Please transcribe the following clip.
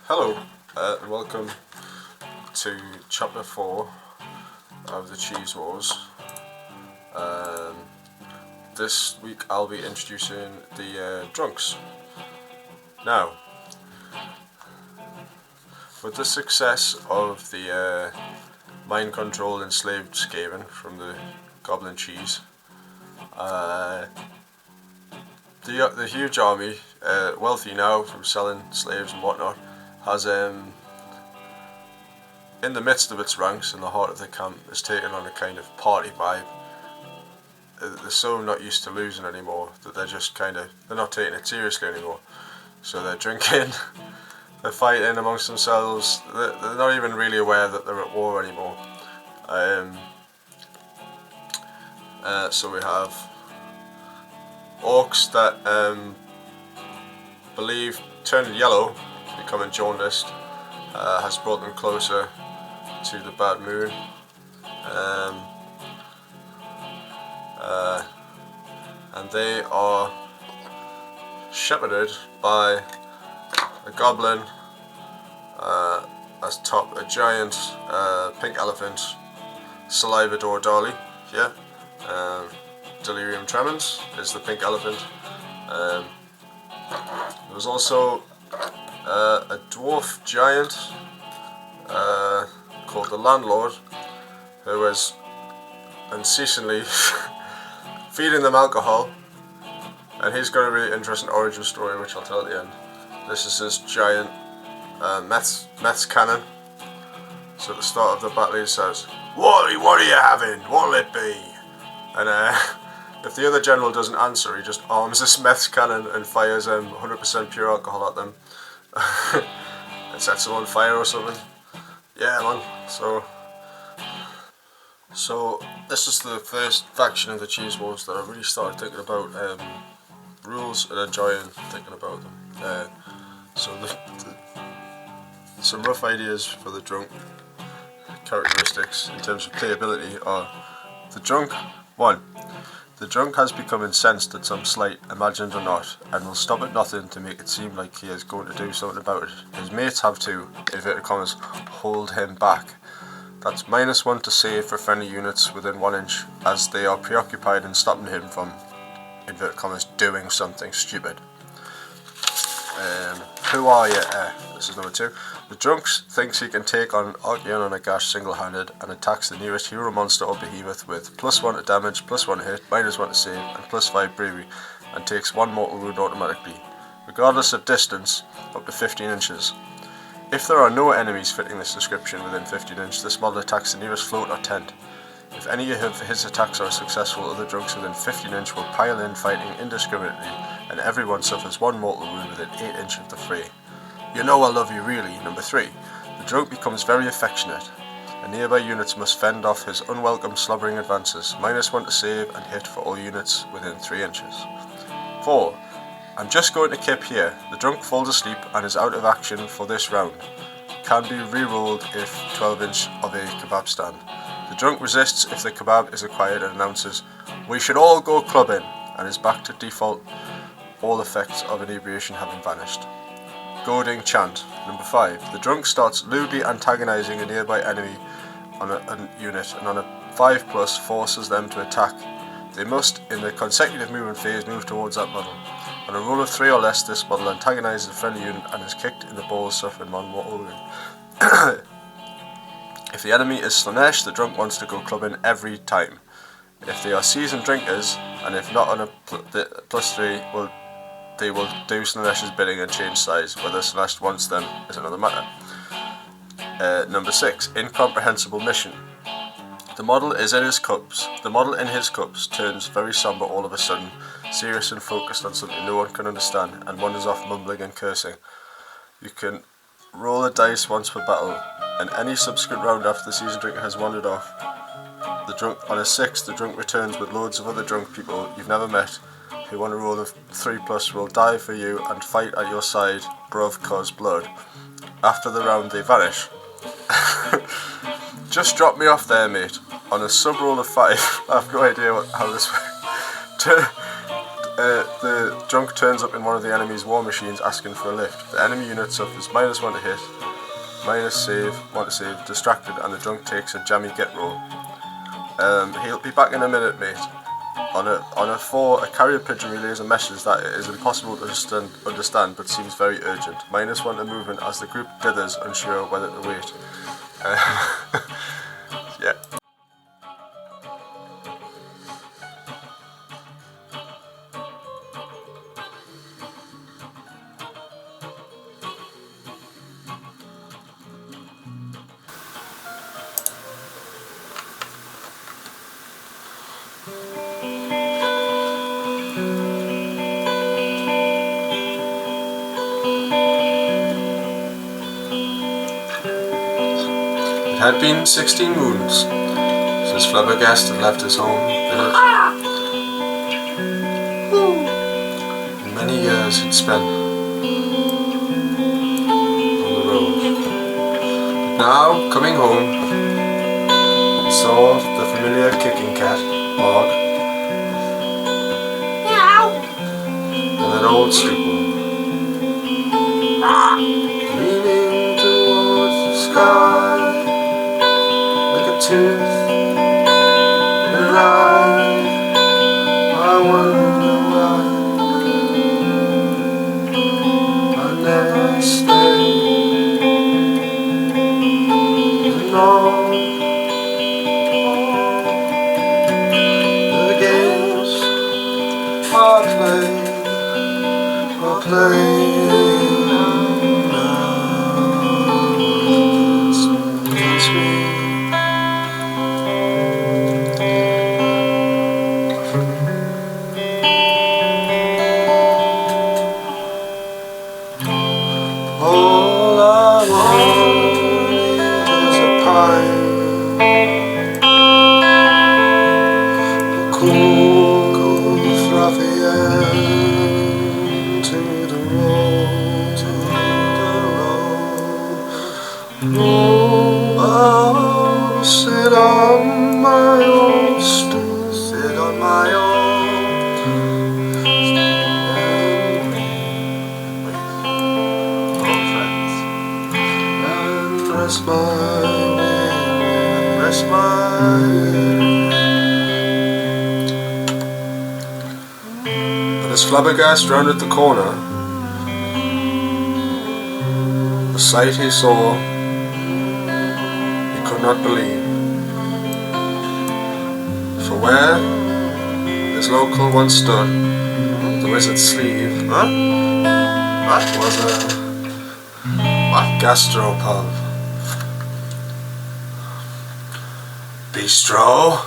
Hello, and welcome to chapter 4 of the Cheese Wars. This week I'll be introducing the drunks. Now, with the success of the mind control enslaved Skaven from the Goblin Cheese, the huge army, wealthy now from selling slaves and whatnot, has in the midst of its ranks, in the heart of the camp, has taken on a kind of party vibe. They're so not used to losing anymore that they're just they're not taking it seriously anymore. So they're drinking, they're fighting amongst themselves, they're not even really aware that they're at war anymore. So we have orks that believe turning yellow, becoming jaundiced, has brought them closer to the bad moon. And they are shepherded by a goblin, as top a giant pink elephant, Salivadore Dali. Yeah. Delerium Tremmens is the pink elephant. There was also a dwarf giant called the landlord, who was unceasingly feeding them alcohol, and he's got a really interesting origin story which I'll tell at the end. This is his giant meths cannon. So at the start of the battle he says, What are you having? What'll it be?" And if the other general doesn't answer, he just arms this meths cannon and fires 100% pure alcohol at them and sets them on fire or something. Yeah, man. So this is the first faction of the Cheese Wars that I really started thinking about rules and enjoying thinking about them. Some rough ideas for the drunk characteristics in terms of playability are: the drunk. 1. The drunk has become incensed at some slight, imagined or not, and will stop at nothing to make it seem like he is going to do something about it. His mates have to, inverted commas, hold him back. That's -1 to save for friendly units within 1 inch, as they are preoccupied in stopping him from, inverted commas, doing something stupid. Who are you? This is number 2. The drunk thinks he can take on Archeon on a gash single-handed and attacks the nearest hero monster or behemoth with +1 to damage, +1 to hit, -1 to save, and +5 bravery, and takes 1 mortal wound automatically, regardless of distance, up to 15 inches. If there are no enemies fitting this description within 15 inches, this model attacks the nearest float or tent. If any of his attacks are successful, other drunks within 15 inches will pile in, fighting indiscriminately, and everyone suffers 1 mortal wound within 8 inches of the fray. You know I love you really. Number 3. The drunk becomes very affectionate, and nearby units must fend off his unwelcome slobbering advances. -1 to save and hit for all units within 3 inches. 4. I'm just going to kip here. The drunk falls asleep and is out of action for this round. Can be re-rolled if 12 inch of a kebab stand. The drunk resists if the kebab is acquired and announces, "We should all go clubbing," and is back to default, all effects of inebriation having vanished. Goading chant. Number 5. The drunk starts lewdly antagonizing a nearby enemy on a unit, and on a 5+ forces them to attack. They must, in the consecutive movement phase, move towards that model. On a roll of 3 or less, this model antagonizes a friendly unit and is kicked in the balls, suffering 1 mortal wound. If the enemy is Slanesh, the drunk wants to go clubbing every time. If they are seasoned drinkers, and if not on a +3, they will do Slanesh's bidding and change size. Whether Slanesh wants them is another matter. Number 6. Incomprehensible mission. The model in his cups turns very somber all of a sudden, serious and focused on something no one can understand, and wanders off mumbling and cursing. You can roll a dice once per battle, and any subsequent round after the seasoned drinker has wandered off. On a 6, the drunk returns with loads of other drunk people you've never met, who on a roll of 3+ will die for you and fight at your side, bruv cause blood. After the round they vanish. Just drop me off there, mate. On a sub roll of 5, I have no idea how this works. the drunk turns up in one of the enemy's war machines asking for a lift. The enemy unit suffers -1 to hit, -1 to save, distracted, and the drunk takes a jammy get roll. He'll be back in a minute, mate. On a 4, a carrier pigeon relays a message that it is impossible to understand but seems very urgent. -1 to movement as the group dithers, unsure whether to wait. Yeah. It had been 16 moons since Flabbergast had left his home village. And many years he'd spent on the road. But now, coming home, he saw the familiar kicking cat, Ork, and an old steeple, leaning towards the sky. Tooth and an eye, I wonder why I never stay. And all the games I playing now. It's me. All I want is a pine, a cool, fluffy end to the road, Oh, sit on my old stool, sit on my old. Rest my But as Flabbergast rounded the corner, the sight he saw he could not believe. For where his local once stood, the wizard's sleeve, was a gastropub. Bistro.